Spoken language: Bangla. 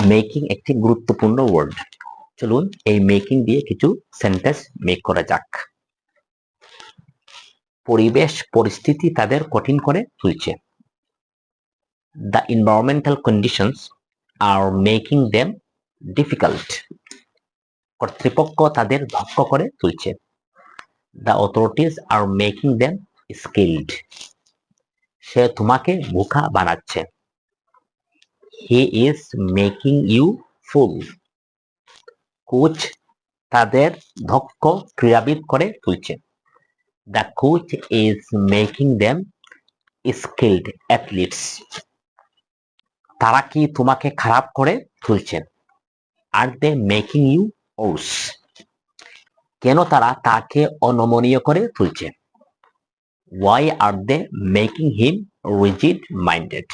মেকিং একটি গুরুত্বপূর্ণ ওয়ার্ড। চলুন এই মেকিং দিয়ে কিছু সেন্টেন্স মেক করা যাক। পরিবেশ পরিস্থিতি তাদের কঠিন করে তুলছে। The environmental conditions are making them difficult. কর্তৃপক্ষ তাদের দক্ষ করে তুলছে। The authorities are making them skilled. সে তোমাকে বোকা বানাচ্ছে। He is making you fool. Coach তাদের দক্ষ ক্রীড়াবিদ করে তুলছে। The coach is making them skilled athletes. তারা কি তোমাকে খারাপ করে তুলছে? Are they making you worse? কেন তারা তাকে অনমনীয় করে তুলছে? Why are they making him rigid minded?